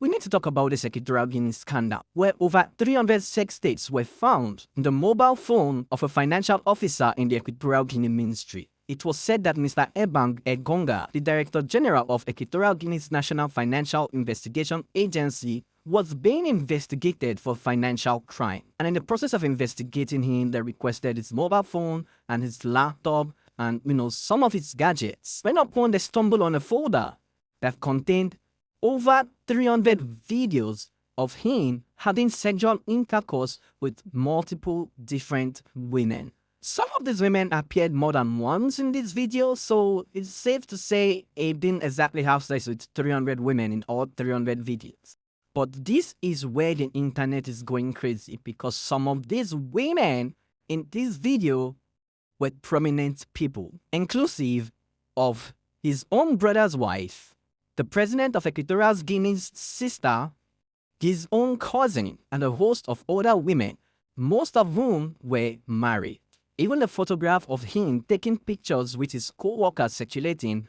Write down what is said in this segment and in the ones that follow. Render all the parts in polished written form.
we need to talk about this Equatorial Guinea scandal, where over 300 sex tapes were found in the mobile phone of a financial officer in the Equatorial Guinea Ministry. It was said that Mr. Ebang Egonga, the Director General of Equatorial Guinea's National Financial Investigation Agency, was being investigated for financial crime. And in the process of investigating him, they requested his mobile phone and his laptop and, some of his gadgets. When upon they stumbled on a folder that contained over 300 videos of him having sexual intercourse with multiple different women. Some of these women appeared more than once in this video, so it's safe to say he didn't exactly have sex with 300 women in all 300 videos. But this is where the internet is going crazy, because some of these women in this video were prominent people, inclusive of his own brother's wife, the president of Equatorial Guinea's sister, his own cousin, and a host of other women, most of whom were married. Even the photograph of him taking pictures with his co-workers circulating,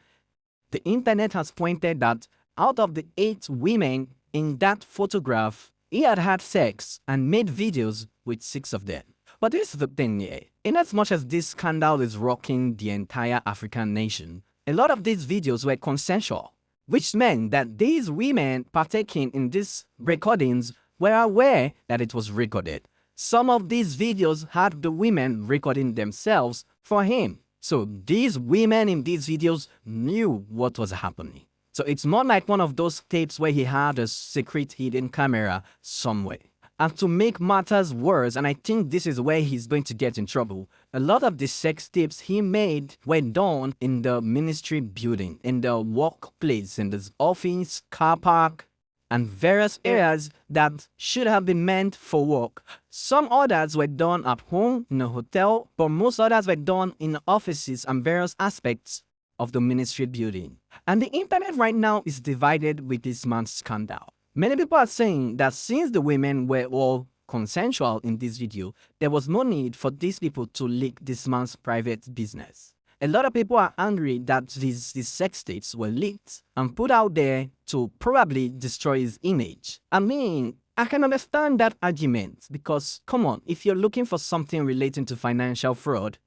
the internet has pointed that out of the 8 women in that photograph, he had had sex and made videos with 6 of them. But this is the thing here. Inasmuch as this scandal is rocking the entire African nation, a lot of these videos were consensual, which meant that these women partaking in these recordings were aware that it was recorded. Some of these videos had the women recording themselves for him. So these women in these videos knew what was happening. So it's not like one of those tapes where he had a secret hidden camera somewhere. And to make matters worse, and I think this is where he's going to get in trouble, a lot of the sex tapes he made were done in the ministry building, in the workplace, in the office, car park, and various areas that should have been meant for work. Some others were done at home, in a hotel, but most others were done in offices and various aspects of the ministry building. And the internet right now is divided with this man's scandal. Many people are saying that since the women were all consensual in this video, there was no need for these people to leak this man's private business. A lot of people are angry that these sex tapes were leaked and put out there to probably destroy his image. I mean, I can understand that argument because, come on, if you're looking for something relating to financial fraud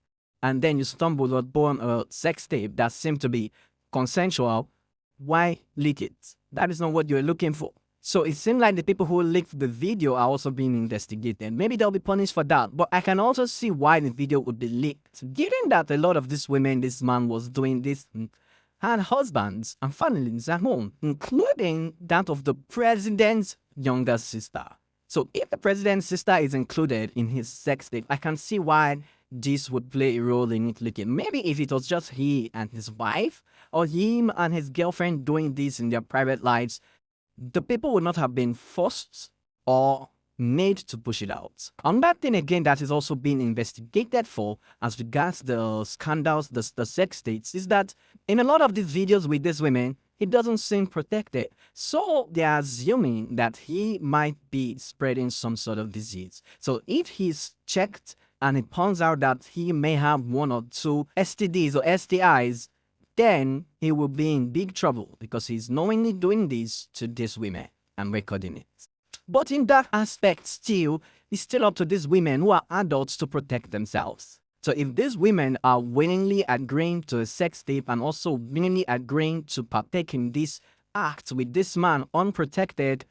and then you stumble upon a sex tape that seemed to be consensual, why leak it? That is not what you're looking for. So it seems like the people who leaked the video are also being investigated. Maybe they'll be punished for that. But I can also see why the video would be leaked. Given that a lot of these women this man was doing this had husbands and families at home, including that of the president's younger sister. So if the president's sister is included in his sex tape, I can see why this would play a role in it leaking. Maybe if it was just he and his wife, or him and his girlfriend doing this in their private lives, the people would not have been forced or made to push it out. Another thing again that is also being investigated for as regards the scandals, the sex tapes, is that in a lot of these videos with these women, he doesn't seem protected. So they are assuming that he might be spreading some sort of disease. So if he's checked and it turns out that he may have 1 or 2 STDs or STIs, then he will be in big trouble because he's knowingly doing this to these women and recording it. But in that aspect still, it's still up to these women who are adults to protect themselves. So if these women are willingly agreeing to a sex tape and also willingly agreeing to partake in this act with this man unprotected,